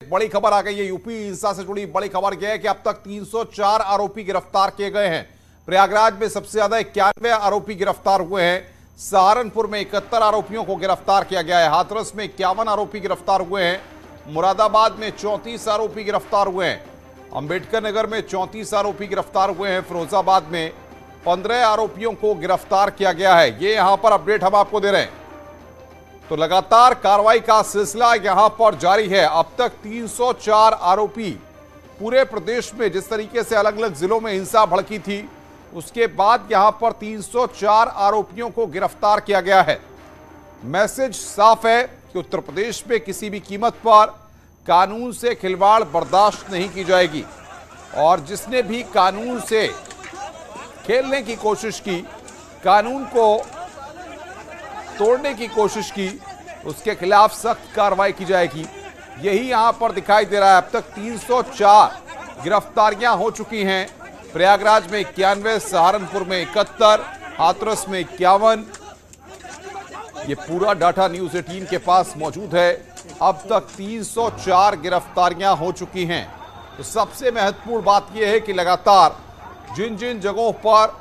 बड़ी खबर आ गई है। यूपी हिंसा से जुड़ी बड़ी खबर यह है कि अब तक 304 आरोपी गिरफ्तार किए गए हैं। प्रयागराज में सबसे ज्यादा 91 आरोपी गिरफ्तार हुए हैं। सहारनपुर में 71 आरोपियों को गिरफ्तार किया गया है। हाथरस में 51 आरोपी गिरफ्तार हुए हैं। मुरादाबाद में 34 आरोपी गिरफ्तार हुए हैं। अंबेडकर नगर में 34 आरोपी गिरफ्तार हुए हैं। फिरोजाबाद में 15 आरोपियों को गिरफ्तार किया गया है। ये यहां पर अपडेट हम आपको दे रहे हैं। तो लगातार कार्रवाई का सिलसिला यहां पर जारी है। अब तक 304 आरोपी पूरे प्रदेश में, जिस तरीके से अलग अलग जिलों में हिंसा भड़की थी, उसके बाद यहां पर 304 आरोपियों को गिरफ्तार किया गया है। मैसेज साफ है कि उत्तर प्रदेश में किसी भी कीमत पर कानून से खिलवाड़ बर्दाश्त नहीं की जाएगी और जिसने भी कानून से खेलने की कोशिश की, कानून को तोड़ने की कोशिश की, उसके खिलाफ सख्त कार्रवाई की जाएगी। यही यहां पर दिखाई दे रहा है। अब तक 304 गिरफ्तारियां हो चुकी हैं। प्रयागराज में 91, सहारनपुर में 71, हाथरस में 51। ये पूरा डाटा न्यूज़ 18 के पास मौजूद है। अब तक 304 गिरफ्तारियां हो चुकी हैं। तो सबसे महत्वपूर्ण बात यह है कि लगातार जिन जिन जगहों पर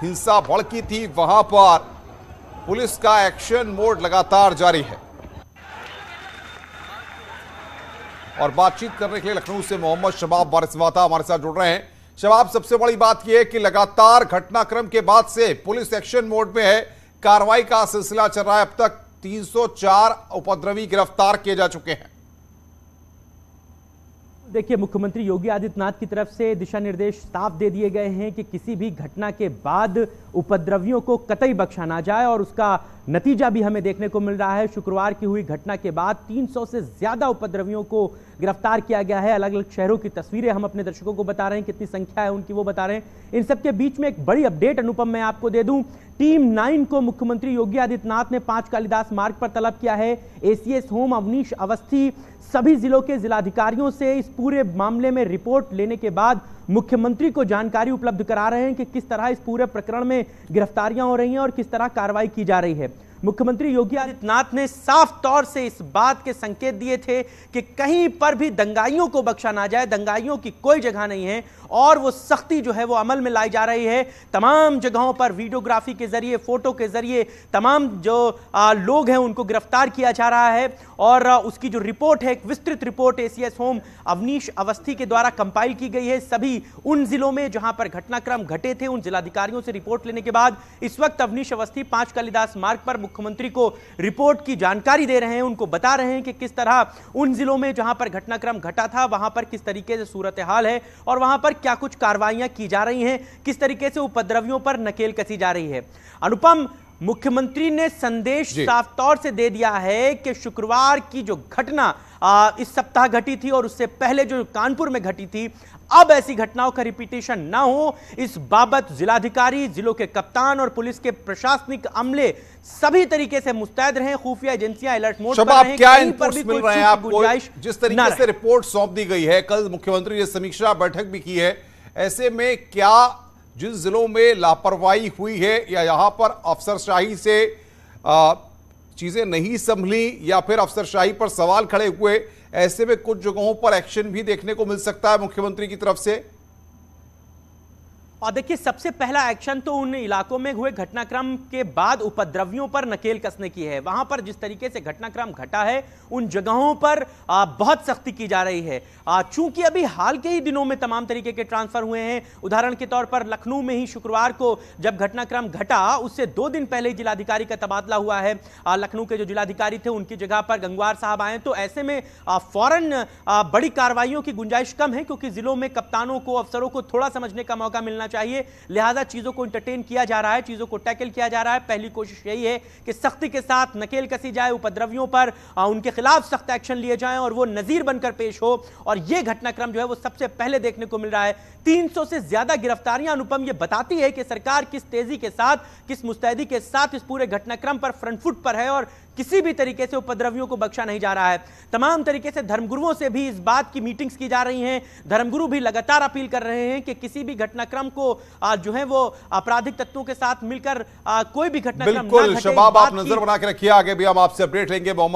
हिंसा भड़की थी, वहां पर पुलिस का एक्शन मोड लगातार जारी है। और बातचीत करने के लिए लखनऊ से मोहम्मद शबाब वारिसवाता हमारे साथ जुड़ रहे हैं। शबाब, सबसे बड़ी बात यह है कि लगातार घटनाक्रम के बाद से पुलिस एक्शन मोड में है, कार्रवाई का सिलसिला चल रहा है। अब तक 304 उपद्रवी गिरफ्तार किए जा चुके हैं। देखिए, मुख्यमंत्री योगी आदित्यनाथ की तरफ से दिशा निर्देश साफ दे दिए गए हैं कि किसी भी घटना के बाद उपद्रवियों को कतई बख्शा ना जाए और उसका नतीजा भी हमें देखने को मिल रहा है। शुक्रवार की हुई घटना के बाद 300 से ज्यादा उपद्रवियों को गिरफ्तार किया गया है। अलग अलग शहरों की तस्वीरें हम अपने दर्शकों को बता रहे हैं, कितनी संख्या है उनकी वो बता रहे हैं। इन सबके बीच में एक बड़ी अपडेट अनुपम मैं आपको दे दूं। टीम 9 को मुख्यमंत्री योगी आदित्यनाथ ने 5 कालिदास मार्ग पर तलब किया है। एसीएस होम अवनीश अवस्थी सभी जिलों के जिलाधिकारियों से इस पूरे मामले में रिपोर्ट लेने के बाद मुख्यमंत्री को जानकारी उपलब्ध करा रहे हैं कि किस तरह इस पूरे प्रकरण में गिरफ्तारियां हो रही हैं और किस तरह कार्रवाई की जा रही है। मुख्यमंत्री योगी आदित्यनाथ ने साफ तौर से इस बात के संकेत दिए थे कि कहीं पर भी दंगाइयों को बख्शा ना जाए, दंगाइयों की कोई जगह नहीं है और वो सख्ती जो है वो अमल में लाई जा रही है। तमाम जगहों पर वीडियोग्राफी के जरिए, फोटो के जरिए तमाम जो लोग हैं उनको गिरफ्तार किया जा रहा है और उसकी जो रिपोर्ट है, एक विस्तृत report ACS home Awanish Awasthi के द्वारा कंपाइल की गई है। सभी उन जिलों में जहां पर घटनाक्रम घटे थे, उन जिलाधिकारियों से रिपोर्ट लेने के बाद इस वक्त अवनीश अवस्थी 5 कालिदास मार्ग पर मुख्यमंत्री को रिपोर्ट की जानकारी दे रहे हैं। उनको बता रहे हैं कि किस तरह उन जिलों में जहां पर घटनाक्रम घटा था वहां पर किस तरीके से सूरत हाल है और वहां पर क्या कुछ कार्रवाइयां की जा रही हैं, किस तरीके से उपद्रवियों पर नकेल कसी जा रही है। अनुपम, मुख्यमंत्री ने संदेश साफ तौर से दे दिया है कि शुक्रवार की जो घटना इस सप्ताह घटी थी और उससे पहले जो कानपुर में घटी थी, अब ऐसी घटनाओं का रिपीटेशन ना हो, इस बाबत जिलाधिकारी, जिलों के कप्तान और पुलिस के प्रशासनिक अमले सभी तरीके से मुस्तैद रहें। खुफिया एजेंसियां अलर्ट मोड पर रहें। क्या इनपुट्स मिल रहे हैं आपको? जिस तरीके से रिपोर्ट सौंप दी गई है, कल मुख्यमंत्री ने समीक्षा बैठक भी की है, ऐसे में क्या जिन जिलों में लापरवाही हुई है या यहां पर अफसरशाही से चीजें नहीं संभली या फिर अफसरशाही पर सवाल खड़े हुए, ऐसे में कुछ जगहों पर एक्शन भी देखने को मिल सकता है मुख्यमंत्री की तरफ से? और देखिए, सबसे पहला एक्शन तो उन इलाकों में हुए घटनाक्रम के बाद उपद्रवियों पर नकेल कसने की है। वहां पर जिस तरीके से घटनाक्रम घटा है, उन जगहों पर बहुत सख्ती की जा रही है। चूंकि अभी हाल के ही दिनों में तमाम तरीके के ट्रांसफर हुए हैं। उदाहरण के तौर पर लखनऊ में ही शुक्रवार को जब घटनाक्रम घटा, उससे 2 दिन पहले जिलाधिकारी का तबादला हुआ है। लखनऊ के जो जिलाधिकारी थे उनकी जगह पर गंगवार साहब आए, तो ऐसे में फौरन बड़ी कार्रवाइयों की गुंजाइश कम है, क्योंकि जिलों में कप्तानों को, अफसरों को थोड़ा समझने का मौका मिलना चाहिए। लिहाजा चीजों को एंटरटेन किया जा रहा है, चीजों को टैकल किया जा रहा है। पहली कोशिश यही है कि सख्ती के साथ नकेल कसी जाए, उपद्रवियों पर उनके खिलाफ सख्त एक्शन लिए जाएं और वो नजीर बनकर पेश हो। और ये घटनाक्रम जो है वो सबसे पहले देखने को मिल रहा है। 300 से ज्यादा गिरफ्तारियां अनुपम ये बताती है कि सरकार किस तेजी के साथ, किस मुस्तैदी के साथ इस पूरे घटनाक्रम पर फ्रंट फुट पर है और किसी भी तरीके से उपद्रवियों को बख्शा नहीं जा रहा है। तमाम तरीके से धर्मगुरुओं से भी इस बात की मीटिंग्स की जा रही हैं। धर्मगुरु भी लगातार अपील कर रहे हैं कि किसी भी घटनाक्रम को जो है वो आपराधिक तत्वों के साथ मिलकर कोई भी घटनाक्रम बिल्कुल शबाब, आप नजर बना के रखिए, आगे भी हम आपसे अपडेट लेंगे। मोहम्मद